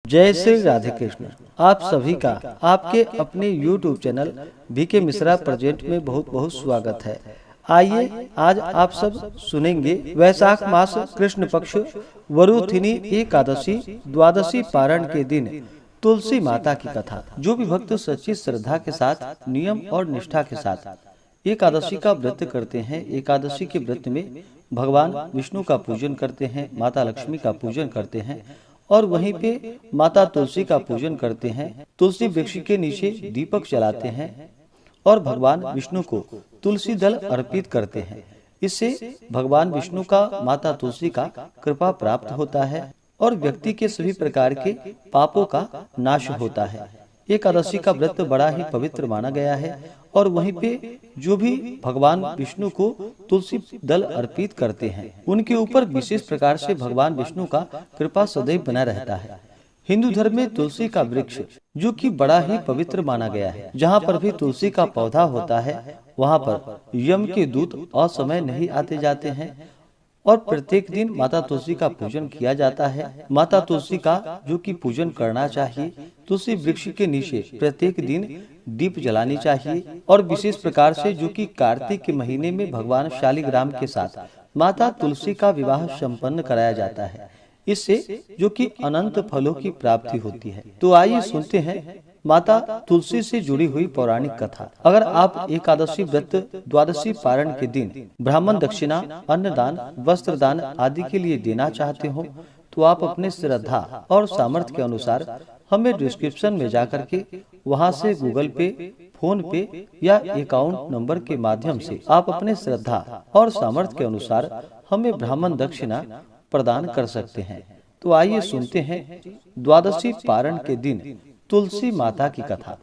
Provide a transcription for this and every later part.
जय श्री राधे कृष्ण। आप सभी का आपके अपने YouTube channel BK Mishra present में बहुत बहुत स्वागत है। आइए आज आप सब सुनेंगे वैशाख मास कृष्ण पक्ष वरुथिनी एकादशी द्वादशी पारण के दिन तुलसी माता की कथा। जो भी भक्त सच्ची श्रद्धा के साथ नियम और निष्ठा के साथ एकादशी का व्रत करते हैं, एकादशी के व्रत में भगवान विष्णु का पूजन करते हैं, माता लक्ष्मी का पूजन करते हैं और वहीं पे माता तुलसी का पूजन करते हैं। तुलसी वृक्ष के नीचे दीपक जलाते हैं और भगवान विष्णु को तुलसी दल अर्पित करते हैं। इससे भगवान विष्णु का माता तुलसी का कृपा प्राप्त होता है और व्यक्ति के सभी प्रकार के पापों का नाश होता है। एकादशी का व्रत बड़ा ही पवित्र माना गया है और वहीं पे जो भी भगवान विष्णु को तुलसी दल अर्पित करते हैं उनके ऊपर विशेष प्रकार से भगवान विष्णु का कृपा सदैव बना रहता है। हिंदू धर्म में तुलसी का वृक्ष जो कि बड़ा ही पवित्र माना गया है, जहाँ पर भी तुलसी का पौधा होता है वहाँ पर यम के दूत असमय नहीं आते जाते हैं और प्रत्येक दिन माता तुलसी का पूजन किया जाता है। माता तुलसी का जो कि पूजन करना चाहिए, तुलसी वृक्ष के नीचे प्रत्येक दिन दीप जलानी चाहिए और विशेष प्रकार से जो कि कार्तिक के महीने में भगवान शालिग्राम के साथ माता तुलसी का विवाह संपन्न कराया जाता है। इससे जो कि अनंत फलों की प्राप्ति होती है। तो आइए सुनते हैं माता तुलसी से जुड़ी हुई पौराणिक कथा। अगर आप एकादशी व्रत द्वादशी पारण के दिन ब्राह्मण दक्षिणा, अन्नदान, वस्त्र दान आदि के लिए देना चाहते हो तो आप अपने श्रद्धा और सामर्थ्य के अनुसार हमें डिस्क्रिप्शन में जाकर के वहां से गूगल पे, फोन पे या अकाउंट नंबर के माध्यम से आप अपने श्रद्धा और सामर्थ्य के अनुसार हमें ब्राह्मण दक्षिणा प्रदान कर सकते हैं। तो आइए सुनते हैं द्वादशी पारण के दिन तुलसी माता की कथा।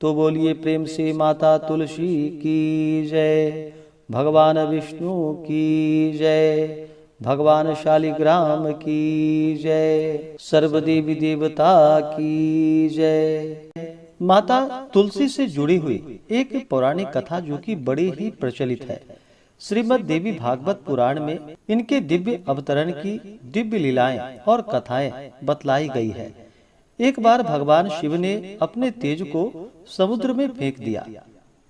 तो बोलिए प्रेम से माता तुलसी की जय, भगवान विष्णु की जय, भगवान शालिग्राम की जय, सर्व देवी देवता की जय। माता तुलसी से जुड़ी हुई एक पौराणिक कथा जो कि बड़ी ही प्रचलित है। श्रीमद् देवी भागवत पुराण में इनके दिव्य अवतरण की दिव्य लीलाएं और कथाएं बतलाई गई है। एक बार भगवान शिव ने अपने तेज को समुद्र में फेंक दिया।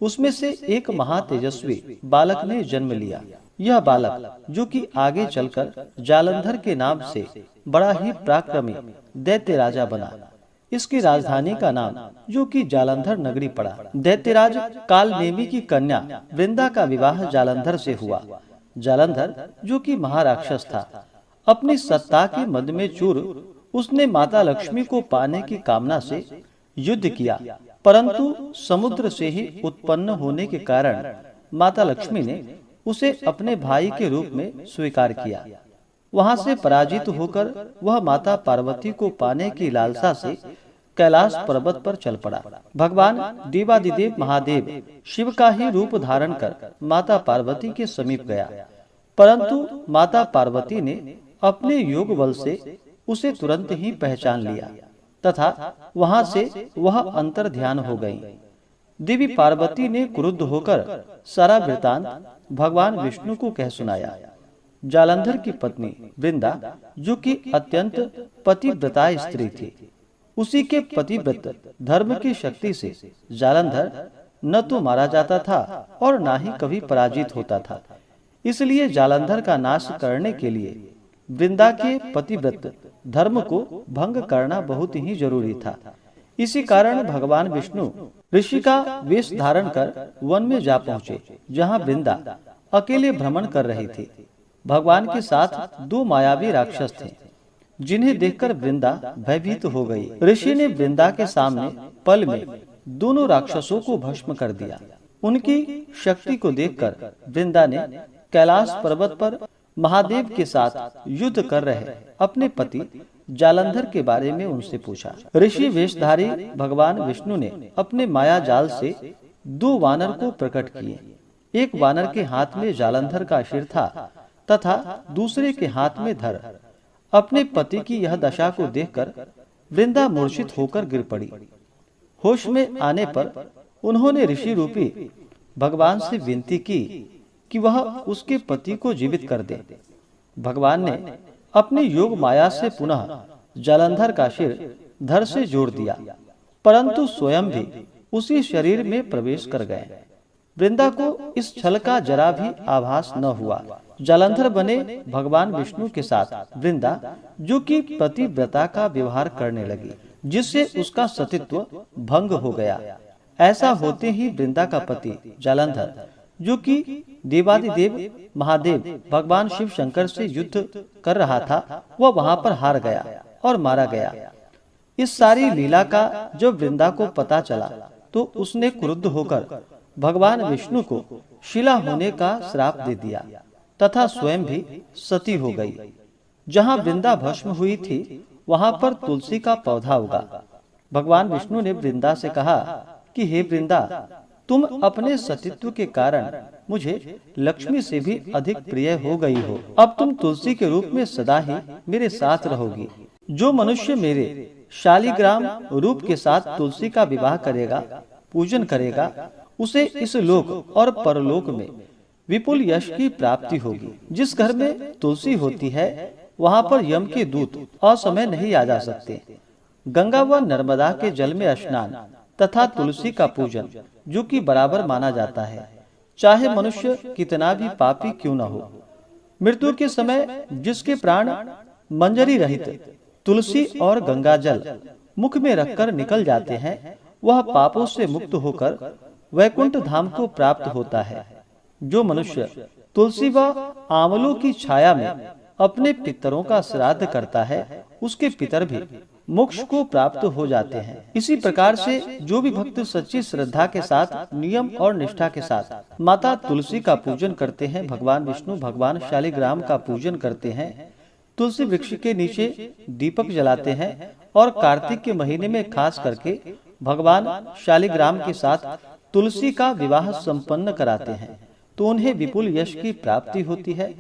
उसमें से एक महातेजस्वी बालक ने जन्म लिया। यह बालक जो कि आगे चलकर जालंधर के नाम से बड़ा ही पराक्रमी दैत्य राजा बना। इसकी राजधानी का नाम जो कि जालंधर नगरी पड़ा। दैत्यराज कालनेमी की कन्या वृंदा का विवाह जालंधर से हुआ। जालंधर जो कि महाराक्षस था, अपनी सत्ता के मद में चूर उसने माता लक्ष्मी को पाने की कामना से युद्ध किया, परंतु समुद्र से ही उत्पन्न होने के कारण माता लक्ष्मी ने उसे अपने भाई के रूप में स्वीकार किया। वहां से पराजित होकर वह माता पार्वती को पाने की लालसा से कैलाश पर्वत पर चल पड़ा। भगवान देवादिदेव महादेव शिव का ही रूप धारण कर माता पार्वती के समीप गया, परंतु माता पार्वती ने अपने योग बल से उसे तुरंत ही पहचान लिया तथा वहां से वह अंतर ध्यान हो गई। देवी पार्वती ने क्रुद्ध होकर सारा वृतांत भगवान विष्णु को कह सुनाया। जालंधर की पत्नी वृंदा जो कि अत्यंत पतिव्रता स्त्री थी, उसी के पतिव्रत धर्म की शक्ति से जालंधर न तो मारा जाता था और न ही कभी पराजित होता था। इसलिए जालंधर का नाश करने के लिए वृंदा के पतिव्रत धर्म को भंग करना बहुत ही जरूरी था। इसी कारण भगवान विष्णु ऋषि का वेश धारण कर वन में जा पहुँचे, जहाँ वृंदा अकेले भ्रमण कर रही थी। भगवान के साथ दो मायावी राक्षस थे, जिन्हें देखकर वृंदा भयभीत हो गई। ऋषि ने वृंदा के सामने पल में दोनों राक्षसों को भस्म कर दिया। उनकी शक्ति को देखकर वृंदा ने कैलाश पर्वत पर महादेव के साथ युद्ध कर रहे अपने पति जालंधर के बारे में उनसे पूछा। ऋषि वेशधारी भगवान विष्णु ने अपने माया जाल से दो वानर को प्रकट किए। एक वानर के हाथ में जालंधर का सिर था तथा दूसरे के हाथ में धर। अपने पति की यह दशा को देखकर वृंदा मूर्छित होकर गिर पड़ी। होश में आने पर उन्होंने ऋषि रूपी भगवान से विनती की कि वह उसके पति को जीवित कर दे। भगवान ने अपनी योग माया से पुनः जालंधर का सिर धड़ से जोड़ दिया, परंतु स्वयं भी उसी शरीर में प्रवेश कर गए। वृंदा को इस छल का जरा भी आभास न हुआ। जालंधर बने भगवान विष्णु के साथ वृंदा, जो कि पतिव्रता का व्यवहार करने लगी, जिससे उसका सतीत्व भंग हो गया। ऐसा होते ही वृंदा का पति जालंधर, जो कि देवादिदेव महादेव भगवान शिव शंकर से युद्ध कर रहा था, वह वहां पर हार गया और मारा गया। इस सारी लीला का जब वृंदा को पता चला तो उसने क्रुद्ध होकर भगवान विष्णु को शिला होने का श्राप दे दिया तथा स्वयं भी सती हो गई। जहाँ वृंदा भस्म हुई थी वहां पर तुलसी का पौधा उगा। भगवान विष्णु ने वृंदा से कहा कि हे वृंदा, तुम अपने सतीत्व के कारण मुझे लक्ष्मी से भी अधिक प्रिय हो गई हो। अब तुम तुलसी के रूप में सदा ही मेरे साथ रहोगी। जो मनुष्य मेरे शालिग्राम रूप के साथ तुलसी का विवाह करेगा, पूजन करेगा, उसे इस लोक और परलोक में विपुल यश की प्राप्ति होगी। जिस घर में तुलसी होती है वहां पर यम के दूत असमय नहीं आ जा सकते। गंगा व नर्मदा के जल में स्नान तथा तुलसी का पूजन, जो कि बराबर माना जाता है, चाहे मनुष्य कितना भी पापी क्यों न हो। मृत्यु के समय जिसके प्राण मंजरी रहित तुलसी और गंगा जल मुख में रखकर निकल जाते हैं, वह पापों से मुक्त होकर वैकुंठ धाम को प्राप्त होता है। जो मनुष्य तुलसी व आंवलों की छाया में अपने पितरों का श्राद्ध करता है, उसके पितर भी मोक्ष को प्राप्त हो जाते हैं। इसी प्रकार से जो भी भक्त सच्ची श्रद्धा के साथ, नियम और निष्ठा के साथ माता तुलसी का पूजन करते हैं, भगवान विष्णु भगवान शालिग्राम का पूजन करते हैं, तुलसी वृक्ष के नीचे दीपक जलाते हैं और कार्तिक के महीने में खास करके भगवान शालिग्राम के साथ तुलसी का विवाह संपन्न कराते हैं, तो उन्हें विपुल यश की प्राप्ति होती है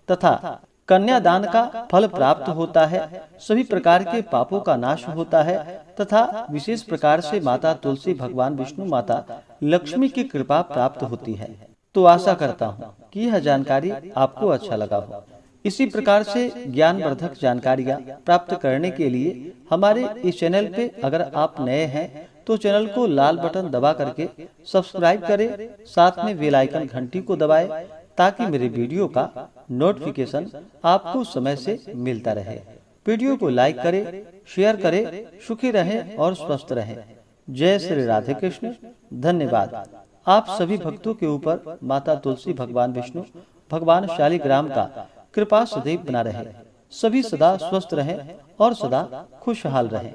तथा कन्यादान का फल प्राप्त होता है। सभी प्रकार के पापों का नाश होता है तथा विशेष प्रकार से माता तुलसी भगवान विष्णु माता लक्ष्मी की कृपा प्राप्त होती है। तो आशा करता हूँ कि यह जानकारी आपको अच्छा लगा हो। इसी प्रकार से ज्ञानवर्धक जानकारियाँ प्राप्त करने के लिए हमारे इस चैनल पे अगर आप नए हैं तो चैनल को लाल बटन दबा करके सब्सक्राइब करें, साथ में बेल आइकन घंटी को दबाएं, ताकि मेरे वीडियो का नोटिफिकेशन आपको समय से मिलता रहे। वीडियो को लाइक करें, शेयर करें। सुखी रहें और स्वस्थ रहें। जय श्री राधे कृष्ण। धन्यवाद। आप सभी भक्तों के ऊपर माता तुलसी भगवान विष्णु भगवान शालिग्राम का कृपा सदैव बना रहे। सभी सदा स्वस्थ रहें और सदा खुशहाल रहें।